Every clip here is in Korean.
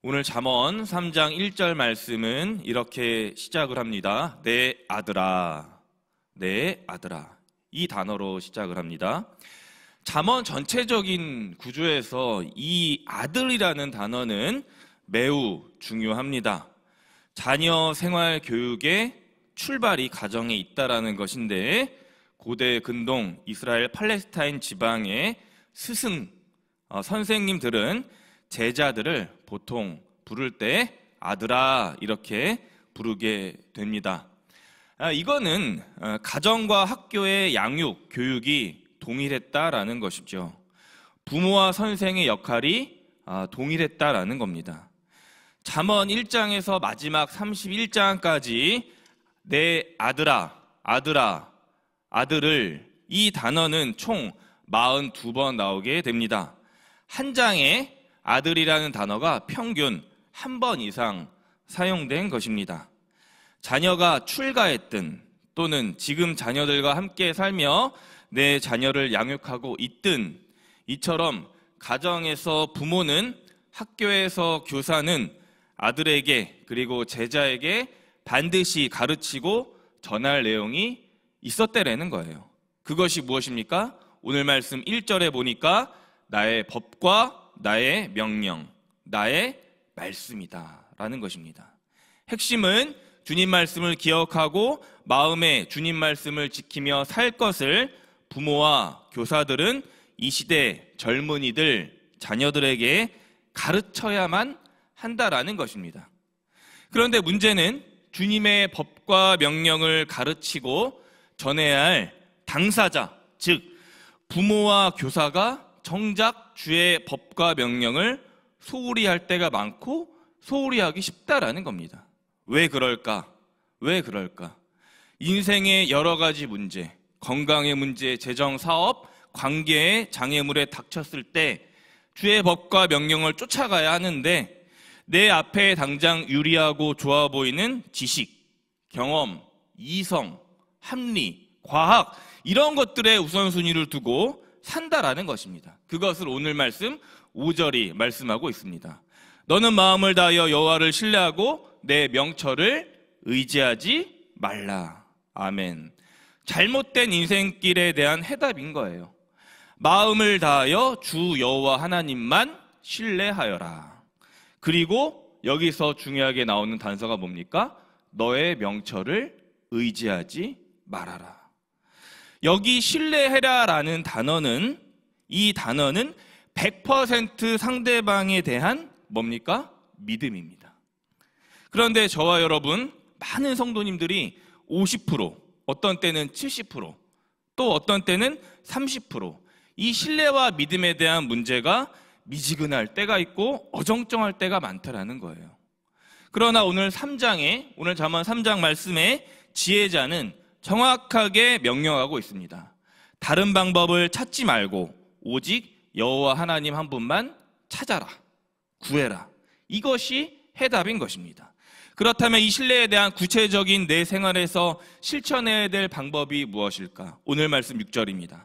오늘 잠언 3장 1절 말씀은 이렇게 시작을 합니다. 내 아들아, 내 아들아. 이 단어로 시작을 합니다. 잠언 전체적인 구조에서 이 아들이라는 단어는 매우 중요합니다. 자녀 생활 교육의 출발이 가정에 있다라는 것인데, 고대 근동 이스라엘 팔레스타인 지방의 스승 선생님들은 제자들을 보통 부를 때 아들아 이렇게 부르게 됩니다. 이거는 가정과 학교의 양육, 교육이 동일했다라는 것이죠. 부모와 선생의 역할이 동일했다라는 겁니다. 잠언 1장에서 마지막 31장까지 내 아들아, 아들아, 아들을, 이 단어는 총 42번 나오게 됩니다. 한 장에 아들이라는 단어가 평균 한 번 이상 사용된 것입니다. 자녀가 출가했든 또는 지금 자녀들과 함께 살며 내 자녀를 양육하고 있든, 이처럼 가정에서 부모는, 학교에서 교사는 아들에게 그리고 제자에게 반드시 가르치고 전할 내용이 있었다라는 거예요. 그것이 무엇입니까? 오늘 말씀 1절에 보니까 나의 법과 나의 명령, 나의 말씀이다 라는 것입니다. 핵심은 주님 말씀을 기억하고 마음에 주님 말씀을 지키며 살 것을 부모와 교사들은 이 시대 젊은이들, 자녀들에게 가르쳐야만 한다라는 것입니다. 그런데 문제는 주님의 법과 명령을 가르치고 전해야 할 당사자, 즉 부모와 교사가 정작 주의 법과 명령을 소홀히 할 때가 많고 소홀히 하기 쉽다라는 겁니다. 왜 그럴까? 왜 그럴까? 인생의 여러 가지 문제, 건강의 문제, 재정, 사업, 관계의 장애물에 닥쳤을 때 주의 법과 명령을 쫓아가야 하는데, 내 앞에 당장 유리하고 좋아 보이는 지식, 경험, 이성, 합리, 과학, 이런 것들의 우선순위를 두고 산다라는 것입니다. 그것을 오늘 말씀 5절이 말씀하고 있습니다. 너는 마음을 다하여 여호와를 신뢰하고 내 명철을 의지하지 말라. 아멘. 잘못된 인생길에 대한 해답인 거예요. 마음을 다하여 주 여호와 하나님만 신뢰하여라. 그리고 여기서 중요하게 나오는 단서가 뭡니까? 너의 명철을 의지하지 말아라. 여기 신뢰해라라는 단어는, 이 단어는 100% 상대방에 대한 뭡니까? 믿음입니다. 그런데 저와 여러분, 많은 성도님들이 50%, 어떤 때는 70%, 또 어떤 때는 30%, 이 신뢰와 믿음에 대한 문제가 미지근할 때가 있고 어정쩡할 때가 많다라는 거예요. 그러나 오늘 잠언 3장 말씀에 지혜자는 정확하게 명령하고 있습니다. 다른 방법을 찾지 말고 오직 여호와 하나님 한 분만 찾아라, 구해라. 이것이 해답인 것입니다. 그렇다면 이 신뢰에 대한 구체적인 내 생활에서 실천해야 될 방법이 무엇일까? 오늘 말씀 6절입니다.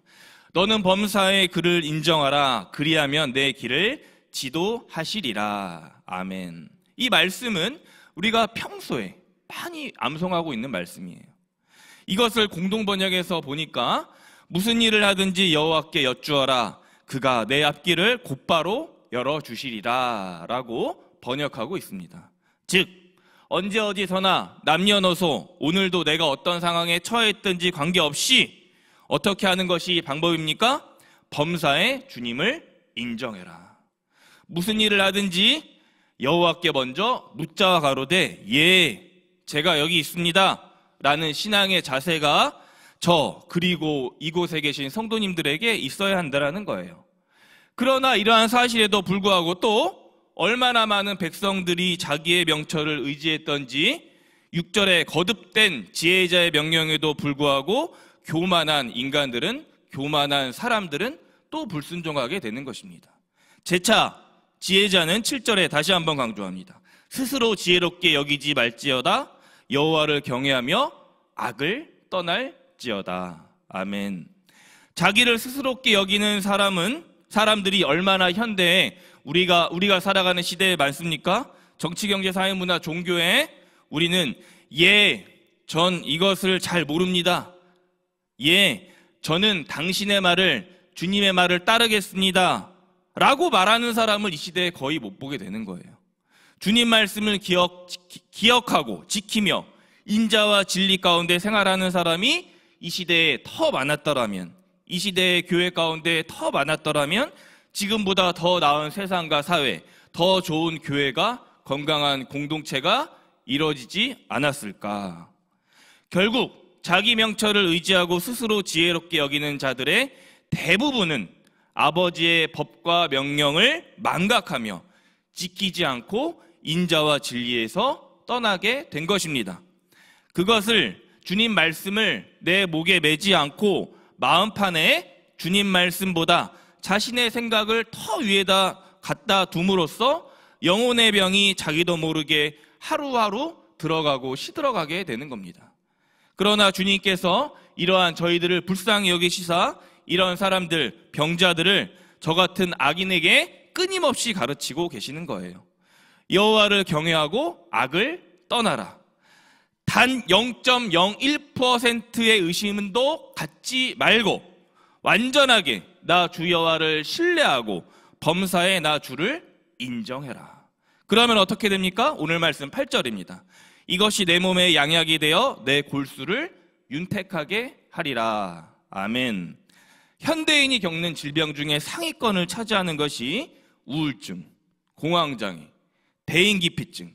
너는 범사의 그를 인정하라. 그리하면 내 길을 지도하시리라. 아멘. 이 말씀은 우리가 평소에 많이 암송하고 있는 말씀이에요. 이것을 공동번역에서 보니까 무슨 일을 하든지 여호와께 여쭈어라. 그가 내 앞길을 곧바로 열어주시리라 라고 번역하고 있습니다. 즉 언제 어디서나 남녀노소 오늘도 내가 어떤 상황에 처했든지 관계없이 어떻게 하는 것이 방법입니까? 범사에 주님을 인정해라. 무슨 일을 하든지 여호와께 먼저 묻자와 가로되 예, 제가 여기 있습니다 라는 신앙의 자세가 그리고 이곳에 계신 성도님들에게 있어야 한다는 거예요. 그러나 이러한 사실에도 불구하고 또 얼마나 많은 백성들이 자기의 명철을 의지했던지 6절에 거듭된 지혜자의 명령에도 불구하고 교만한 인간들은, 교만한 사람들은 또 불순종하게 되는 것입니다. 재차 지혜자는 7절에 다시 한번 강조합니다. 스스로 지혜롭게 여기지 말지어다. 여호와를 경외하며 악을 떠날지어다. 아멘. 자기를 스스롭게 여기는 사람들이 얼마나 현대에 우리가 살아가는 시대에 많습니까? 정치, 경제, 사회, 문화, 종교에 우리는 전 이것을 잘 모릅니다. 저는 당신의 말을, 주님의 말을 따르겠습니다. 라고 말하는 사람을 이 시대에 거의 못 보게 되는 거예요. 주님 말씀을 기억하고 지키며 인자와 진리 가운데 생활하는 사람이 이 시대에 더 많았더라면, 이 시대의 교회 가운데 더 많았더라면 지금보다 더 나은 세상과 사회, 더 좋은 교회가, 건강한 공동체가 이루어지지 않았을까. 결국 자기 명철을 의지하고 스스로 지혜롭게 여기는 자들의 대부분은 아버지의 법과 명령을 망각하며 지키지 않고 인자와 진리에서 떠나게 된 것입니다. 그것을, 주님 말씀을 내 목에 매지 않고 마음판에 주님 말씀보다 자신의 생각을 더 위에다 갖다 둠으로써 영혼의 병이 자기도 모르게 하루하루 들어가고 시들어가게 되는 겁니다. 그러나 주님께서 이러한 저희들을 불쌍히 여기시사 이런 사람들, 병자들을 저 같은 악인에게 끊임없이 가르치고 계시는 거예요. 여호와를 경외하고 악을 떠나라. 단 0.01%의 의심도 갖지 말고 완전하게 나 주 여호와를 신뢰하고 범사에 나 주를 인정해라. 그러면 어떻게 됩니까? 오늘 말씀 8절입니다. 이것이 내 몸에 양약이 되어 내 골수를 윤택하게 하리라. 아멘. 현대인이 겪는 질병 중에 상위권을 차지하는 것이 우울증, 공황장애, 대인기피증,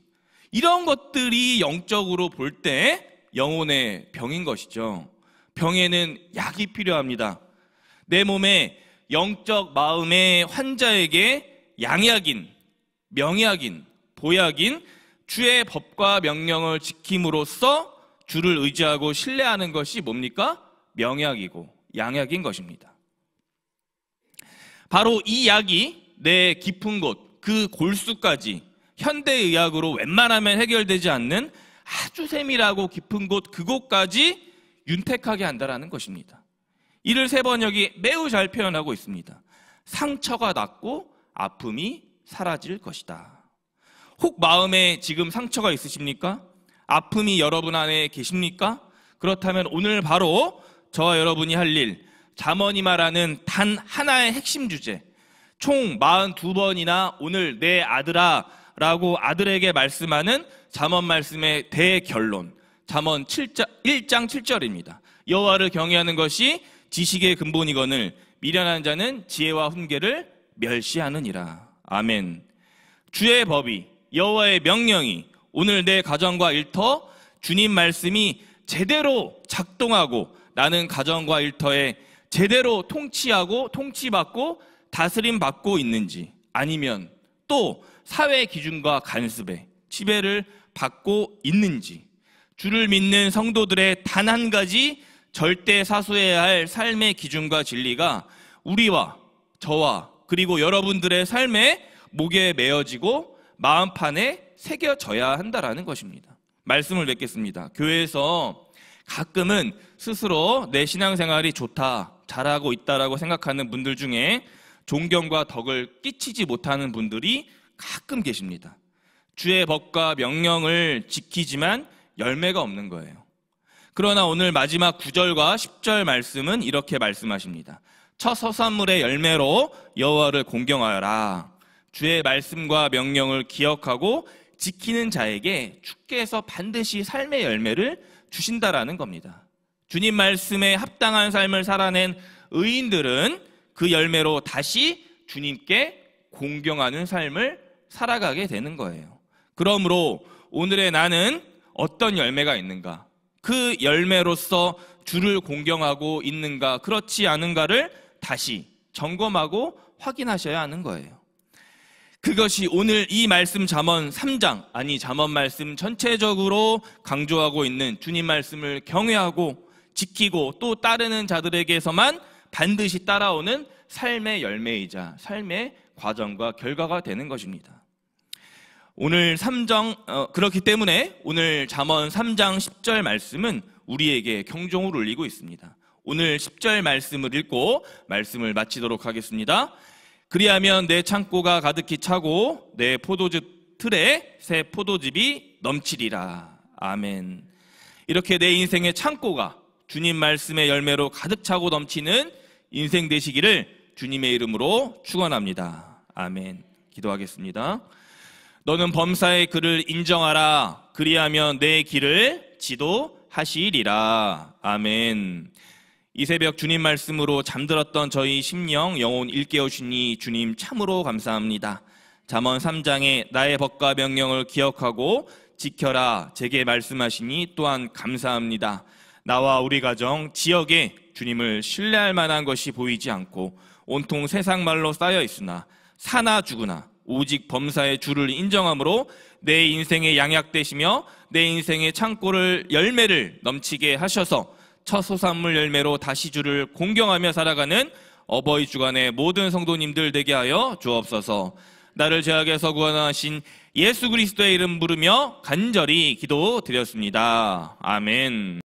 이런 것들이 영적으로 볼 때 영혼의 병인 것이죠. 병에는 약이 필요합니다. 내 몸에 영적 마음의 환자에게 양약인, 명약인, 보약인 주의 법과 명령을 지킴으로써 주를 의지하고 신뢰하는 것이 뭡니까? 명약이고 양약인 것입니다. 바로 이 약이 내 깊은 곳, 그 골수까지 현대의학으로 웬만하면 해결되지 않는 아주 세밀하고 깊은 곳, 그곳까지 윤택하게 한다는 것입니다. 이를 세번역이 매우 잘 표현하고 있습니다. 상처가 낫고 아픔이 사라질 것이다. 혹 마음에 지금 상처가 있으십니까? 아픔이 여러분 안에 계십니까? 그렇다면 오늘 바로 저와 여러분이 할 일, 잠언이 말하는 단 하나의 핵심 주제, 총 42번이나 오늘 내 아들아 라고 아들에게 말씀하는 잠언 말씀의 대결론, 잠언 1장 7절입니다. 여호와를 경외하는 것이 지식의 근본이거늘 미련한 자는 지혜와 훈계를 멸시하느니라. 아멘. 주의 법이, 여호와의 명령이 오늘 내 가정과 일터, 주님 말씀이 제대로 작동하고 나는 가정과 일터에 제대로 통치하고 통치받고 다스림받고 있는지, 아니면 또 사회 기준과 간섭에 지배를 받고 있는지, 주를 믿는 성도들의 단 한 가지 절대 사수해야 할 삶의 기준과 진리가 우리와 저와 그리고 여러분들의 삶에 목에 메어지고 마음판에 새겨져야 한다라는 것입니다. 말씀을 맺겠습니다. 교회에서 가끔은 스스로 내 신앙생활이 좋다, 잘하고 있다라고 생각하는 분들 중에 존경과 덕을 끼치지 못하는 분들이 가끔 계십니다. 주의 법과 명령을 지키지만 열매가 없는 거예요. 그러나 오늘 마지막 9절과 10절 말씀은 이렇게 말씀하십니다. 첫 서산물의 열매로 여호와를 공경하여라. 주의 말씀과 명령을 기억하고 지키는 자에게 주께서 반드시 삶의 열매를 주신다라는 겁니다. 주님 말씀에 합당한 삶을 살아낸 의인들은 그 열매로 다시 주님께 공경하는 삶을 살아가게 되는 거예요. 그러므로 오늘의 나는 어떤 열매가 있는가? 그 열매로서 주를 공경하고 있는가, 그렇지 않은가를 다시 점검하고 확인하셔야 하는 거예요. 그것이 오늘 이 말씀 잠언 3장, 아니 잠언 말씀 전체적으로 강조하고 있는 주님 말씀을 경외하고 지키고 또 따르는 자들에게서만 반드시 따라오는 삶의 열매이자 삶의 과정과 결과가 되는 것입니다. 오늘 그렇기 때문에 오늘 잠언 3장 10절 말씀은 우리에게 경종을 울리고 있습니다. 오늘 10절 말씀을 읽고 말씀을 마치도록 하겠습니다. 그리하면 내 창고가 가득히 차고 내 포도즙 틀에 새 포도즙이 넘치리라. 아멘. 이렇게 내 인생의 창고가 주님 말씀의 열매로 가득 차고 넘치는 인생 되시기를 주님의 이름으로 축원합니다. 아멘. 기도하겠습니다. 너는 범사의 그를 인정하라. 그리하면 내 길을 지도하시리라. 아멘. 이 새벽 주님 말씀으로 잠들었던 저희 심령 영혼 일깨우시니 주님 참으로 감사합니다. 잠언 3장에 나의 법과 명령을 기억하고 지켜라 제게 말씀하시니 또한 감사합니다. 나와 우리 가정, 지역에 주님을 신뢰할 만한 것이 보이지 않고 온통 세상 말로 쌓여 있으나 사나 죽으나 오직 범사의 주를 인정함으로 내 인생의 양약 되시며 내 인생의 창고를 열매를 넘치게 하셔서 첫 소산물 열매로 다시 주를 공경하며 살아가는 어버이 주간의 모든 성도님들 되게 하여 주옵소서. 나를 죄악에서 구원하신 예수 그리스도의 이름 부르며 간절히 기도드렸습니다. 아멘.